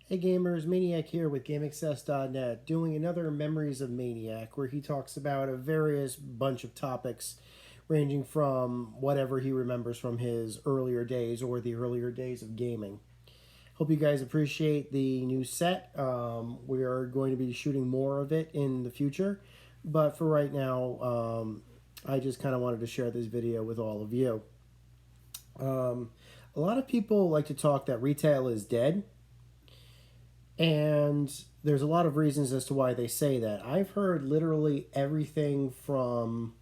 Hey gamers, Maniac here with GameAccess.net, doing another Memories of Maniac, where he talks about a various bunch of topics ranging from whatever he remembers from his earlier days or the earlier days of gaming. Hope you guys appreciate the new set. We are going to be shooting more of it in the future, but for right now, I just kind of wanted to share this video with all of you. A lot of people like to talk that retail is dead. And there's a lot of reasons as to why they say that. I've heard literally everything from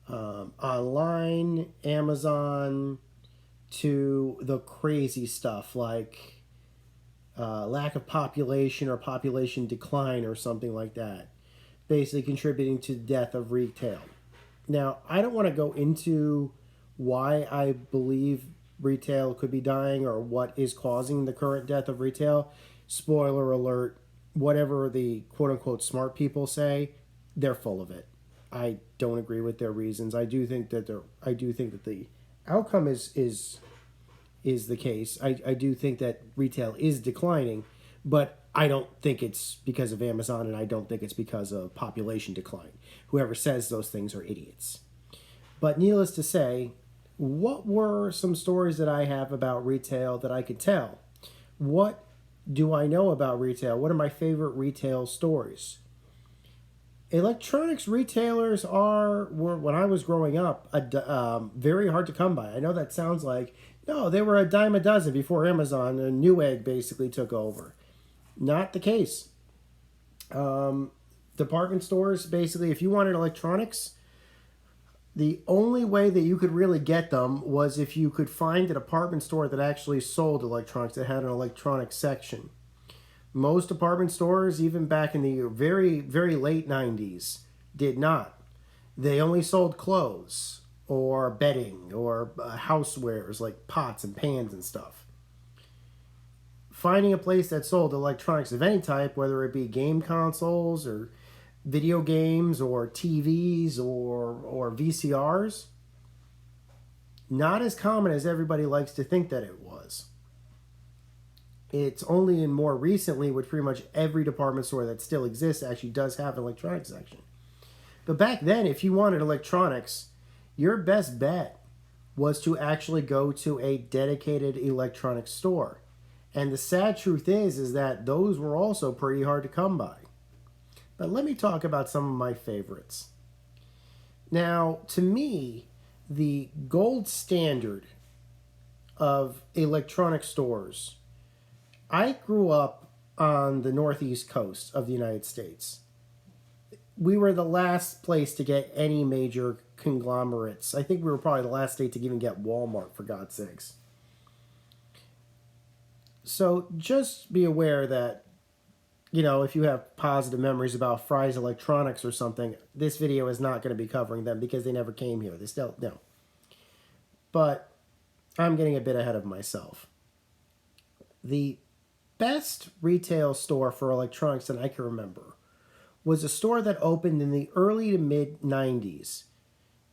online, Amazon, to the crazy stuff like lack of population or population decline or something like that, basically contributing to the death of retail. Now, I don't want to go into why I believe retail could be dying or what is causing the current death of retail. Spoiler alert, whatever the quote unquote smart people say, they're full of it. I don't agree with their reasons. I do think that the outcome is the case. I do think that retail is declining, but I don't think it's because of Amazon, and I don't think it's because of population decline. Whoever says those things are idiots. But needless to say, what were some stories that I have about retail that I could tell? What do I know about retail? What are my favorite retail stories? Electronics retailers were when I was growing up, very hard to come by. I know that sounds like, no, they were a dime a dozen before Amazon and Newegg basically took over. Not the case. Department stores, basically, if you wanted electronics, the only way that you could really get them was if you could find a department store that actually sold electronics, that had an electronics section. Most department stores, even back in the very, very late 90s, did not. They only sold clothes or bedding or housewares like pots and pans and stuff. Finding a place that sold electronics of any type, whether it be game consoles or video games or TVs or VCRs, not as common as everybody likes to think that it was. It's only in more recently, which pretty much every department store that still exists actually does have an electronics section. But back then, if you wanted electronics, your best bet was to actually go to a dedicated electronics store. And the sad truth is that those were also pretty hard to come by. But let me talk about some of my favorites. Now, to me, the gold standard of electronic stores, I grew up on the northeast coast of the United States. We were the last place to get any major conglomerates. I think we were probably the last state to even get Walmart, for God's sakes. So just be aware that, if you have positive memories about Fry's Electronics or something, this video is not going to be covering them because they never came here. They still, no. But I'm getting a bit ahead of myself. The best retail store for electronics that I can remember was a store that opened in the early to mid 90s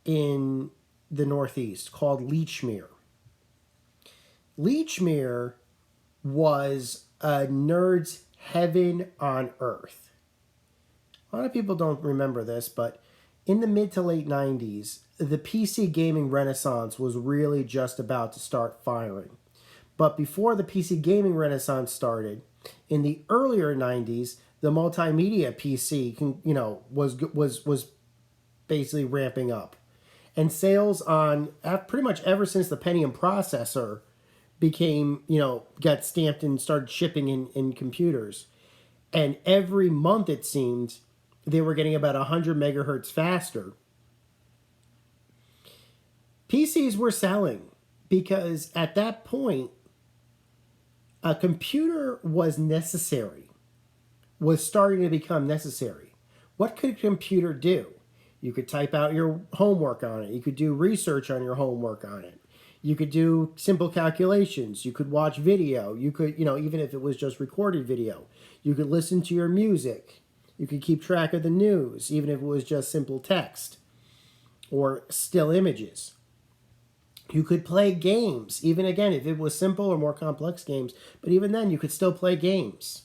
in the Northeast called Lechmere. Lechmere was a nerd's heaven on earth. A lot of people don't remember this, but in the mid to late 90s, the PC gaming renaissance was really just about to start firing. But before the PC gaming renaissance started, in the earlier 90s, the multimedia PC, was basically ramping up. And sales on, pretty much ever since the Pentium processor became, got stamped and started shipping in computers. And every month, it seemed, they were getting about 100 megahertz faster. PCs were selling because at that point, a computer was necessary, was starting to become necessary. What could a computer do? You could type out your homework on it. You could do research on your homework on it. You could do simple calculations. You could watch video. You could, even if it was just recorded video, you could listen to your music. You could keep track of the news, even if it was just simple text or still images. You could play games, even again, if it was simple or more complex games, but even then, you could still play games.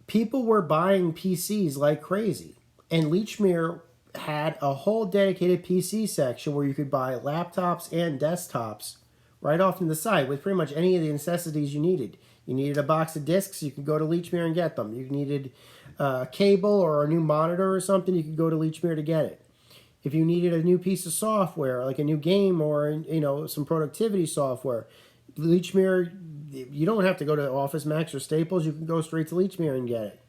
People were buying PCs like crazy. And Lechmere had a whole dedicated PC section where you could buy laptops and desktops right off to the side with pretty much any of the necessities you needed. You needed a box of discs, you could go to Lechmere and get them. You needed a cable or a new monitor or something, you could go to Lechmere to get it. If you needed a new piece of software, like a new game or some productivity software, Lechmere, you don't have to go to Office Max or Staples. You can go straight to Lechmere and get it.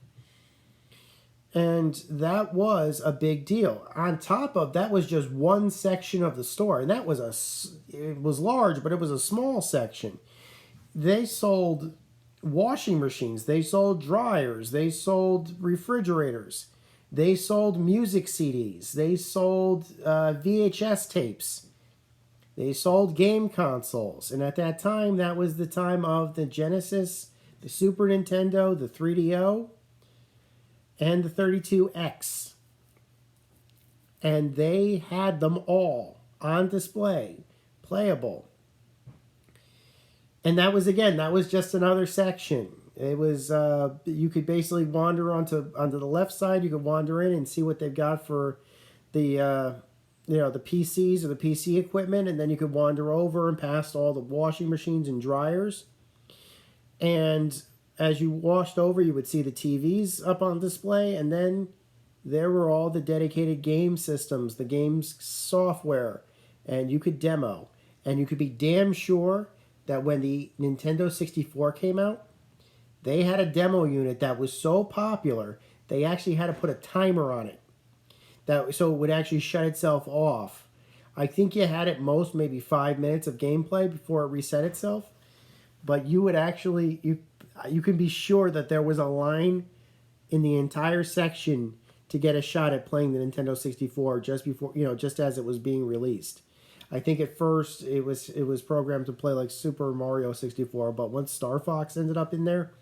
And that was a big deal. On top of that was just one section of the store, and it was large, but it was a small section. They sold washing machines, they sold dryers, they sold refrigerators, they sold music CDs, they sold VHS tapes, they sold game consoles. And at that time, that was the time of the Genesis, the Super Nintendo, the 3DO, and the 32X. And they had them all on display, playable. And that was just another section. It was you could basically wander onto the left side. You could wander in and see what they've got for the the PCs or the PC equipment, and then you could wander over and past all the washing machines and dryers. And as you washed over, you would see the TVs up on display, and then there were all the dedicated game systems, the game's software, and you could demo. And you could be damn sure that when the Nintendo 64 came out, they had a demo unit that was so popular, they actually had to put a timer on it, so it would actually shut itself off. I think you had at most maybe 5 minutes of gameplay before it reset itself, but you would actually, you can be sure that there was a line in the entire section to get a shot at playing the Nintendo 64 just before, just as it was being released. I think at first it was programmed to play like Super Mario 64, but once Star Fox ended up in there,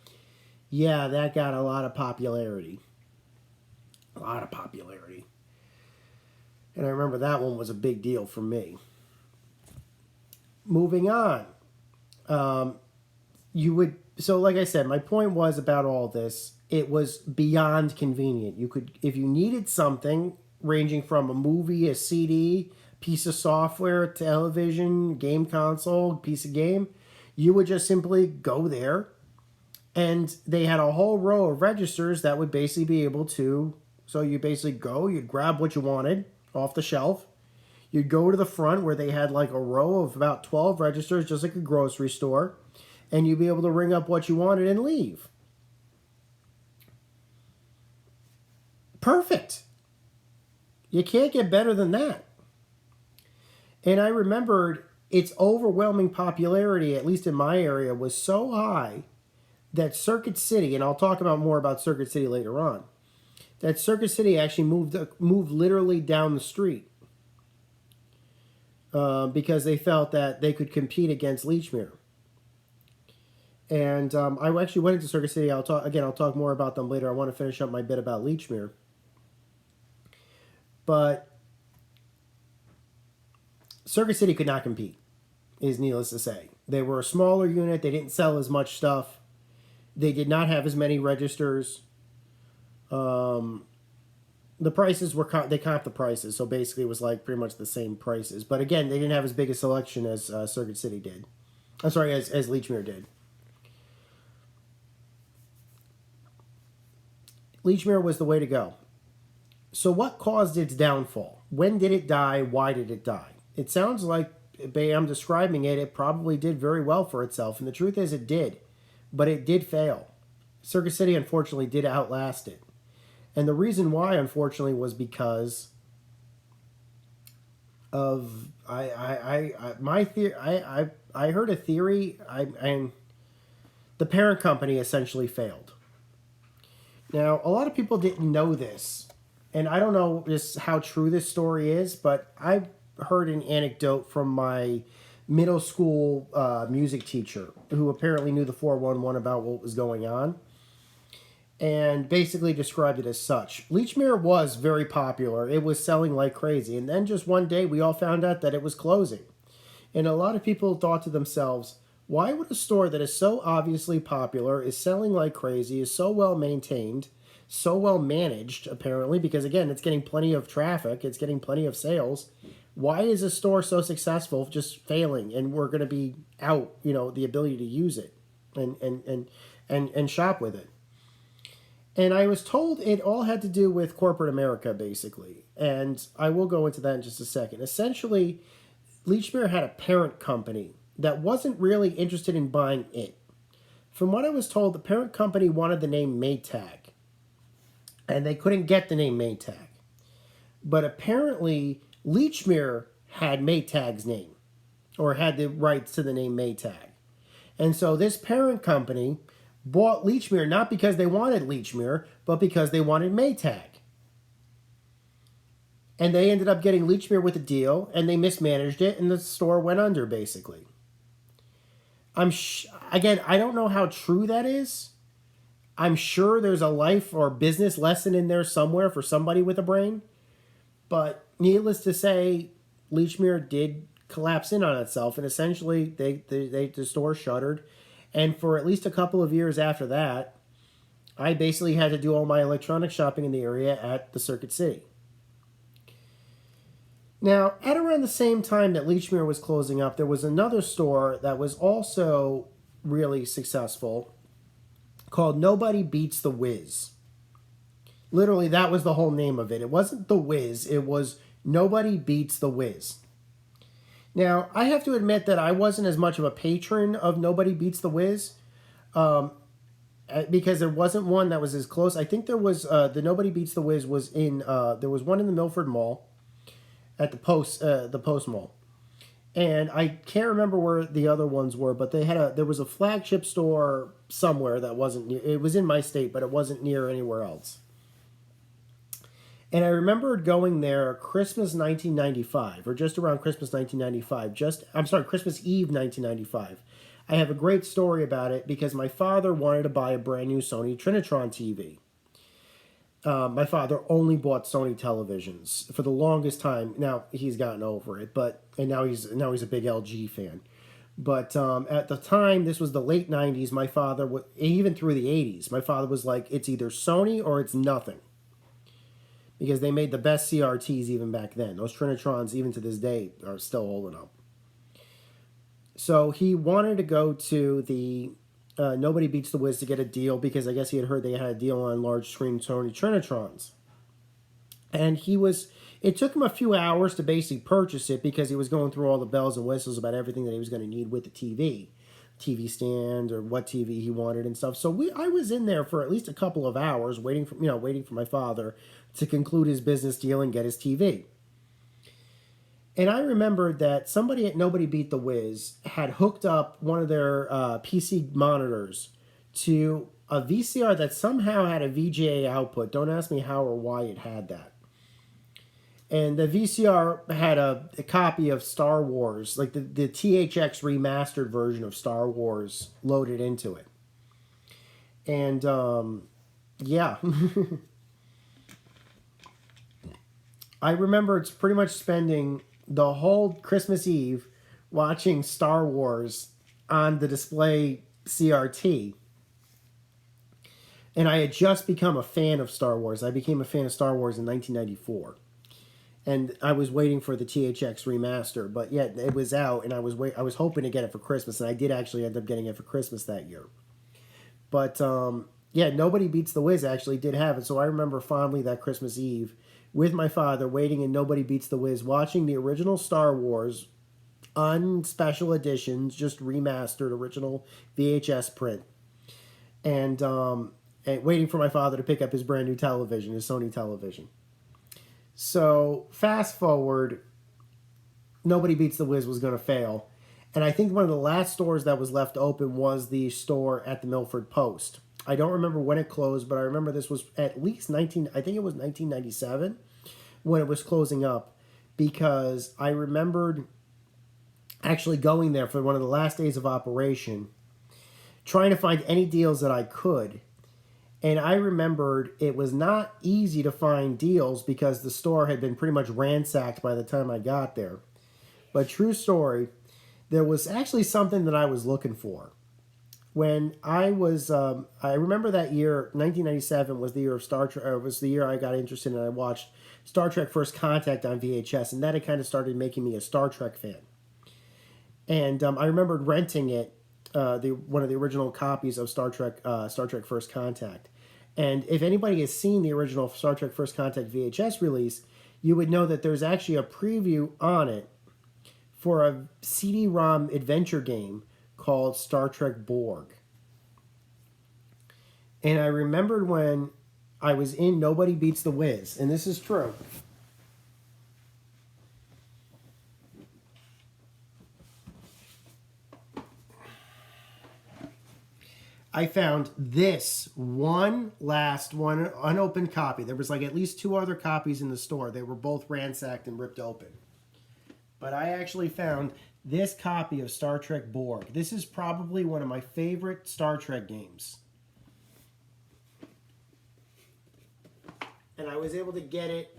yeah, that got a lot of popularity. A lot of popularity. And I remember that one was a big deal for me. Moving on. So like I said, my point was about all this, it was beyond convenient. You could, if you needed something ranging from a movie, a CD, piece of software, television, game console, piece of game, you would just simply go there, and they had a whole row of registers that would basically be able to, so you basically go, you'd grab what you wanted off the shelf, you'd go to the front where they had like a row of about 12 registers, just like a grocery store, and you'd be able to ring up what you wanted and leave. Perfect. You can't get better than that. And I remembered its overwhelming popularity, at least in my area, was so high that Circuit City, and I'll talk more about Circuit City later on, that Circuit City actually moved literally down the street because they felt that they could compete against Lechmere. And I actually went into Circuit City. I'll talk more about them later. I want to finish up my bit about Lechmere. But Circuit City could not compete, is needless to say. They were a smaller unit. They didn't sell as much stuff. They did not have as many registers. The prices were, they comped the prices, so basically it was like pretty much the same prices. But again, they didn't have as big a selection as Circuit City did. I'm sorry, as Lechmere did. Lechmere was the way to go. So what caused its downfall? When did it die? Why did it die? It sounds like, I'm describing it, it probably did very well for itself. And the truth is it did. But it did fail. Circuit City, unfortunately, did outlast it. And the reason why, unfortunately, was because of, my theory, I heard a theory, and the parent company essentially failed. Now, a lot of people didn't know this. And I don't know just how true this story is, but I heard an anecdote from my middle school music teacher who apparently knew the 411 about what was going on. and basically described it as such. Lechmere was very popular. It was selling like crazy. And then just one day we all found out that it was closing. And a lot of people thought to themselves, why would a store that is so obviously popular, is selling like crazy, is so well maintained, so well managed, apparently, because again, it's getting plenty of traffic, it's getting plenty of sales. Why is a store so successful just failing, and we're going to be out, the ability to use it and shop with it? And I was told it all had to do with corporate America, basically. And I will go into that in just a second. Essentially, Lechmere had a parent company that wasn't really interested in buying it. From what I was told, the parent company wanted the name Maytag, and they couldn't get the name Maytag. But apparently, Lechmere had Maytag's name, or had the rights to the name Maytag. And so this parent company bought Lechmere not because they wanted Lechmere, but because they wanted Maytag. And they ended up getting Lechmere with a deal, and they mismanaged it, and the store went under, basically. Again, I don't know how true that is. I'm sure there's a life or business lesson in there somewhere for somebody with a brain. But needless to say, Lechmere did collapse in on itself, and essentially the store shuttered. And for at least a couple of years after that, I basically had to do all my electronic shopping in the area at the Circuit City. Now, at around the same time that Lechmere was closing up, there was another store that was also really successful called Nobody Beats the Wiz. Literally, that was the whole name of it. It wasn't The Wiz, it was Nobody Beats the Wiz. Now, I have to admit that I wasn't as much of a patron of Nobody Beats the Wiz because there wasn't one that was as close. I think there was, the Nobody Beats the Wiz was in, there was one in the Milford Mall at the Post Mall. And I can't remember where the other ones were, but there was a flagship store somewhere that wasn't near, it was in my state, but it wasn't near anywhere else. And I remember going there Christmas 1995, or just around Christmas 1995, Christmas Eve 1995. I have a great story about it because my father wanted to buy a brand new Sony Trinitron TV. My father only bought Sony televisions for the longest time. Now he's gotten over it, and now he's a big LG fan. But at the time, this was the late 90s. My father, even through the 80s, my father was like, it's either Sony or it's nothing. Because they made the best CRTs even back then. Those Trinitrons, even to this day, are still holding up. So he wanted to go to the Nobody Beats the Wiz to get a deal because I guess he had heard they had a deal on large screen Sony Trinitrons. And it took him a few hours to basically purchase it because he was going through all the bells and whistles about everything that he was going to need with the TV stand or what TV he wanted and stuff. So I was in there for at least a couple of hours waiting for my father to conclude his business deal and get his TV. And I remembered that somebody at Nobody Beat the Wiz had hooked up one of their PC monitors to a VCR that somehow had a VGA output. Don't ask me how or why it had that. And the VCR had a copy of Star Wars, like the THX remastered version of Star Wars loaded into it. And, yeah. I remember it's pretty much spending the whole Christmas Eve watching Star Wars on the display CRT. And I had just become a fan of Star Wars. I became a fan of Star Wars in 1994. And I was waiting for the THX remaster, but yet it was out, and I was hoping to get it for Christmas, and I did actually end up getting it for Christmas that year. But yeah, Nobody Beats the Wiz actually did have it, so I remember fondly that Christmas Eve with my father waiting in Nobody Beats the Wiz, watching the original Star Wars on special editions, just remastered original VHS print, and waiting for my father to pick up his brand new television, his Sony television. So, fast forward, Nobody Beats the Wiz was going to fail. And I think one of the last stores that was left open was the store at the Milford Post. I don't remember when it closed, but I remember this was at least 1997 when it was closing up. Because I remembered actually going there for one of the last days of operation, trying to find any deals that I could. And I remembered it was not easy to find deals because the store had been pretty much ransacked by the time I got there. But true story, there was actually something that I was looking for. When I remember that year, 1997 was the year of Star Trek. Was the year I got interested and I watched Star Trek First Contact on VHS, and that had kind of started making me a Star Trek fan. And I remembered renting it, one of the original copies of Star Trek First Contact. And if anybody has seen the original Star Trek First Contact VHS release, you would know that there's actually a preview on it for a CD-ROM adventure game called Star Trek Borg. And I remembered when I was in Nobody Beats the Wiz, and this is true. I found this one unopened copy. There was like at least 2 other copies in the store. They were both ransacked and ripped open. But I actually found this copy of Star Trek Borg. This is probably one of my favorite Star Trek games. And I was able to get it.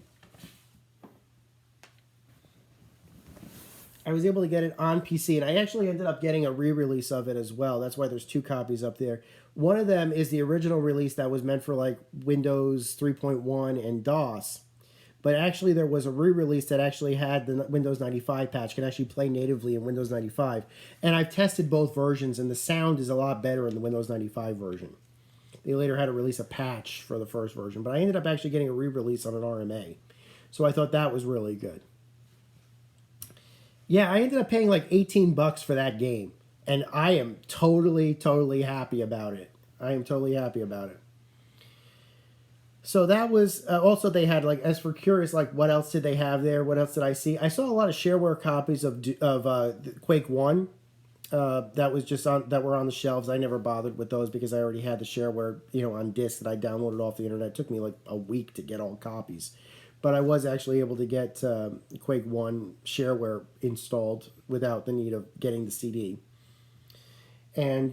I was able to get it on PC, and I actually ended up getting a re-release of it as well. That's why there's 2 copies up there. One of them is the original release that was meant for like Windows 3.1 and DOS. But actually there was a re-release that actually had the Windows 95 patch, can actually play natively in Windows 95. And I've tested both versions, and the sound is a lot better in the Windows 95 version. They later had to release a patch for the first version, but I ended up actually getting a re-release on an RMA. So I thought that was really good. Yeah, I ended up paying like $18 for that game, and I am totally happy about it. I am totally happy about it. So that was also, they had like, as for curious, like what else did they have there? What else did I see? I saw a lot of shareware copies of Quake 1 that were on the shelves. I never bothered with those because I already had the shareware, on disc that I downloaded off the internet. It took me like a week to get all copies. But I was actually able to get Quake 1 shareware installed without the need of getting the CD. And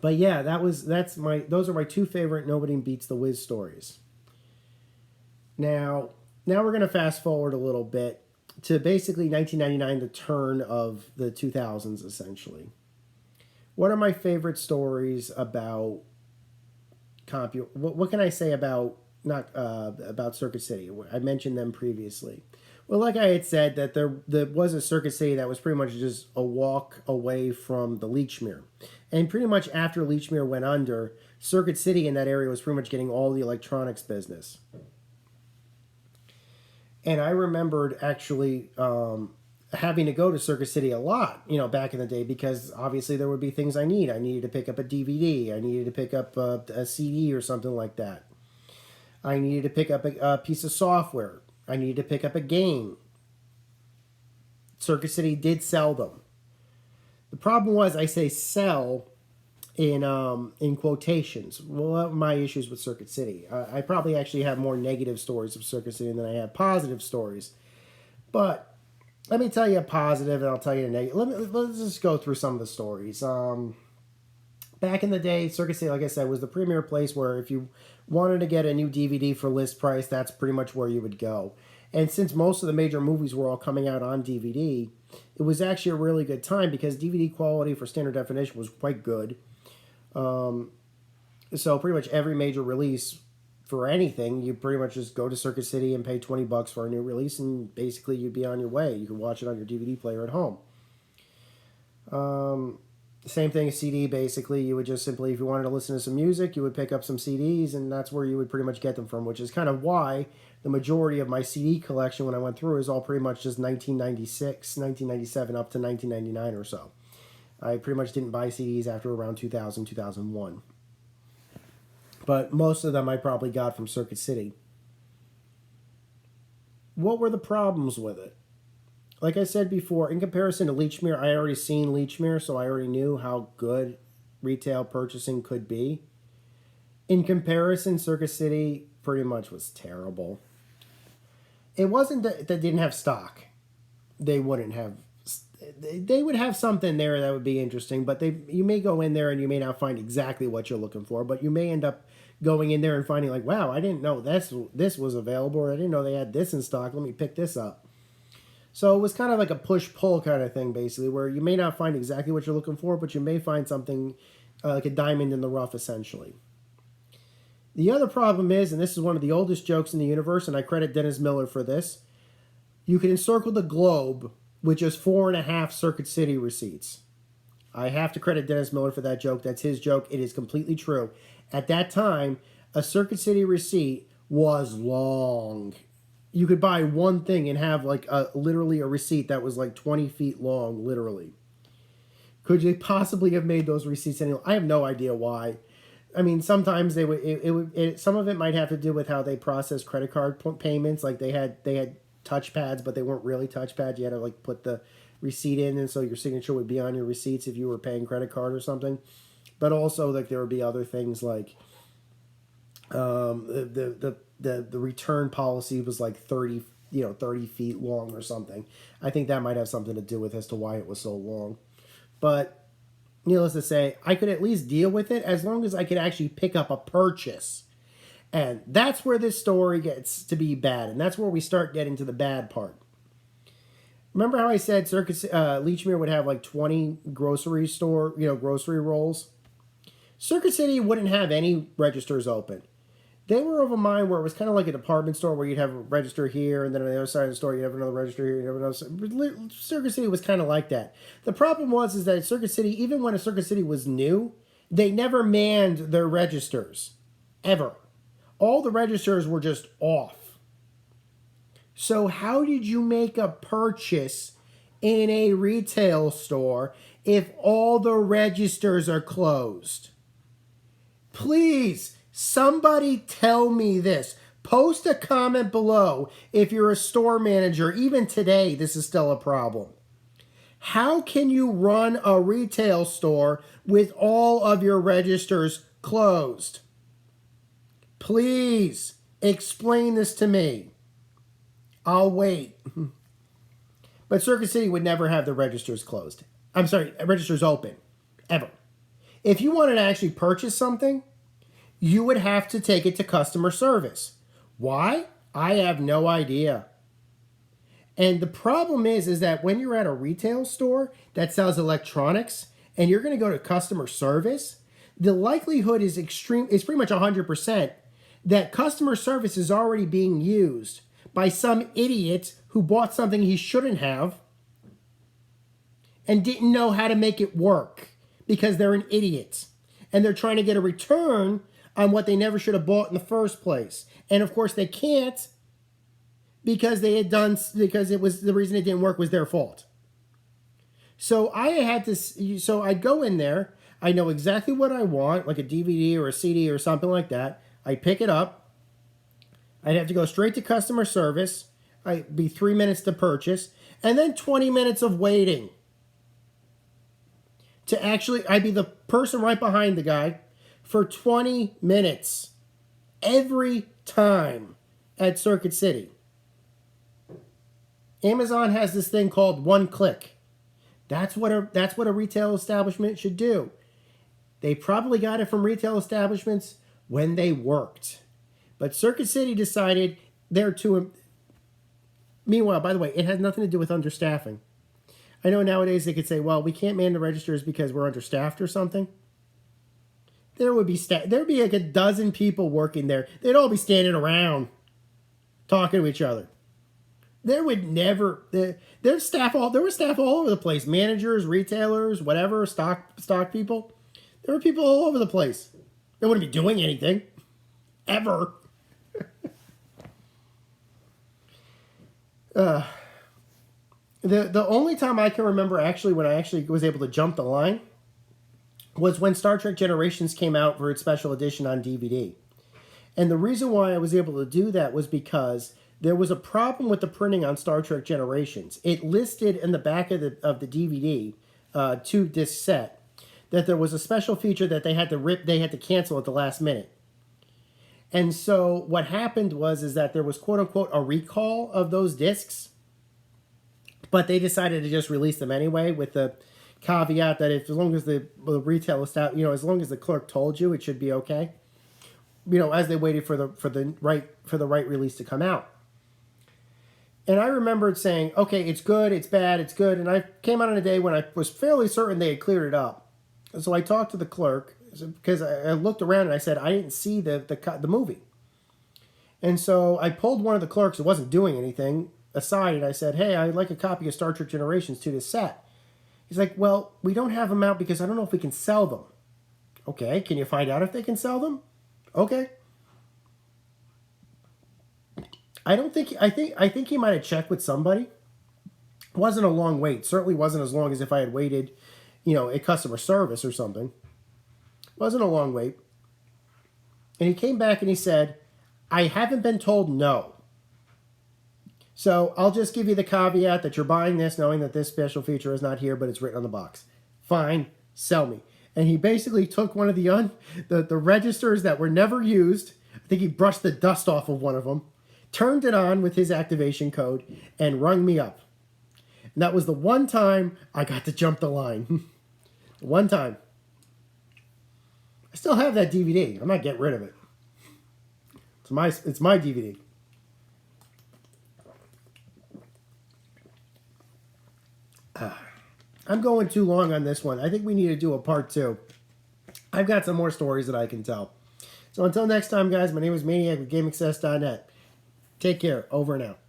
but yeah, those are my 2 favorite Nobody Beats the Wiz stories. Now we're gonna fast forward a little bit to basically 1999, the turn of the 2000s, essentially. What are my favorite stories about what can I say about about Circuit City? I mentioned them previously. Well, like I had said, that there was a Circuit City that was pretty much just a walk away from the Lechmere. And pretty much after Lechmere went under, Circuit City in that area was pretty much getting all the electronics business. And I remembered actually having to go to Circuit City a lot, back in the day, because obviously there would be things I need. I needed to pick up a DVD. I needed to pick up a CD or something like that. I needed to pick up a piece of software. I needed to pick up a game. Circuit City did sell them. The problem was, I say sell in quotations. Well, my issues with Circuit City. I probably actually have more negative stories of Circuit City than I have positive stories. But let me tell you a positive, and I'll tell you a negative. Let's just go through some of the stories. Back in the day, Circuit City, like I said, was the premier place where if you wanted to get a new DVD for list price, that's pretty much where you would go. And since most of the major movies were all coming out on DVD, it was actually a really good time because DVD quality for standard definition was quite good. So pretty much every major release for anything, you pretty much just go to Circuit City and pay $20 for a new release, and basically you'd be on your way. You could watch it on your DVD player at home. Same thing as CD, basically. You would just simply, if you wanted to listen to some music, you would pick up some CDs, and that's where you would pretty much get them from, which is kind of why the majority of my CD collection when I went through is all pretty much just 1996, 1997 up to 1999 or so. I pretty much didn't buy CDs after around 2000, 2001. But most of them I probably got from Circuit City. What were the problems with it? Like I said before, in comparison to Lechmere, I already seen Lechmere, so I already knew how good retail purchasing could be. In comparison, Circuit City pretty much was terrible. It wasn't that they didn't have stock. They wouldn't have. they would have something there that would be interesting, but you may go in there and you may not find exactly what you're looking for, but you may end up going in there and finding like, wow, I didn't know this was available, or I didn't know they had this in stock. Let me pick this up. So it was kind of like a push-pull kind of thing, basically, where you may not find exactly what you're looking for, but you may find something like a diamond in the rough, essentially. The other problem is, and this is one of the oldest jokes in the universe, and I credit Dennis Miller for this, you can encircle the globe with just 4.5 Circuit City receipts. I have to credit Dennis Miller for that joke. That's his joke. It is completely true. At that time, a Circuit City receipt was long. You could buy one thing and have like literally a receipt that was like 20 feet long, literally. Could they possibly have made those receipts any? I have no idea why. I mean, sometimes they would. Some of it might have to do with how they process credit card payments. Like they had touchpads, but they weren't really touchpads. You had to like put the receipt in, and so your signature would be on your receipts if you were paying credit card or something. But also, like there would be other things like the return policy was like 30 feet long or something. I think that might have something to do with as to why it was so long. But needless to say, I could at least deal with it as long as I could actually pick up a purchase. And that's where this story gets to be bad, and that's where we start getting to the bad part. Remember how I said Leechmere would have like 20 grocery rolls? Circuit City wouldn't have any registers open. They were of a mind where it was kind of like a department store where you'd have a register here, and then on the other side of the store you'd have another register here, you'd have another. Circuit City was kind of like that. The problem is that Circuit City, even when a Circuit City was new, they never manned their registers. Ever. All the registers were just off. So how did you make a purchase in a retail store if all the registers are closed? Please, somebody tell me this. Post a comment below if you're a store manager. Even today, this is still a problem. How can you run a retail store with all of your registers closed? Please explain this to me. I'll wait. But Circuit City would never have the registers closed. I'm sorry, registers open. Ever. If you wanted to actually purchase something, you would have to take it to customer service. Why? I have no idea. And the problem is that when you're at a retail store that sells electronics and you're going to go to customer service, the likelihood is pretty much 100% that customer service is already being used by some idiot who bought something he shouldn't have and didn't know how to make it work because they're an idiot. And they're trying to get a return on what they never should have bought in the first place. And of course they can't because it was the reason it didn't work was their fault. So I'd go in there, I know exactly what I want, like a DVD or a CD or something like that. I pick it up. I'd have to go straight to customer service. I'd be 3 minutes to purchase, and then 20 minutes of waiting. I'd be the person right behind the guy for 20 minutes every time at Circuit City. Amazon has this thing called one click. That's what a retail establishment should do. They probably got it from retail establishments when they worked. But Circuit City decided they're too... Meanwhile, by the way, it has nothing to do with understaffing. I know nowadays they could say, well, we can't man the registers because we're understaffed or something. There would be like a dozen people working there. They'd all be standing around talking to each other. There was staff all over the place. Managers, retailers, whatever, stock people. There were people all over the place. They wouldn't be doing anything. Ever. The only time I can remember when I actually was able to jump the line was when Star Trek Generations came out for its special edition on DVD. And the reason why I was able to do that was because there was a problem with the printing on Star Trek Generations. It listed in the back of the DVD, 2-disc set, that there was a special feature that they had to cancel at the last minute. And so what happened was that there was quote unquote a recall of those discs, But they decided to just release them anyway, with the caveat that if, as long as the retail staff, as long as the clerk told you, it should be okay. As they waited for the right release to come out. And I remembered saying, okay, it's good, it's bad, it's good. And I came out on a day when I was fairly certain they had cleared it up. So I talked to the clerk, because I looked around and I said, I didn't see the movie. And so I pulled one of the clerks who wasn't doing anything aside, and I said, hey, I'd like a copy of Star Trek Generations to this set. He's like, well, we don't have them out because I don't know if we can sell them. Okay, can you find out if they can sell them? Okay. I think he might have checked with somebody. It wasn't a long wait. Certainly wasn't as long as if I had waited, at customer service or something. It wasn't a long wait. And he came back and he said, I haven't been told no. So I'll just give you the caveat that you're buying this knowing that this special feature is not here, but it's written on the box. Fine, sell me. And he basically took one of the registers that were never used. I think he brushed the dust off of one of them, turned it on with his activation code, and rung me up. And that was the one time I got to jump the line. One time. I still have that DVD. I'm not getting rid of it. It's my DVD. I'm going too long on this one. I think we need to do a part 2. I've got some more stories that I can tell. So until next time, guys, my name is Maniac with GameAccess.net. Take care. Over and out.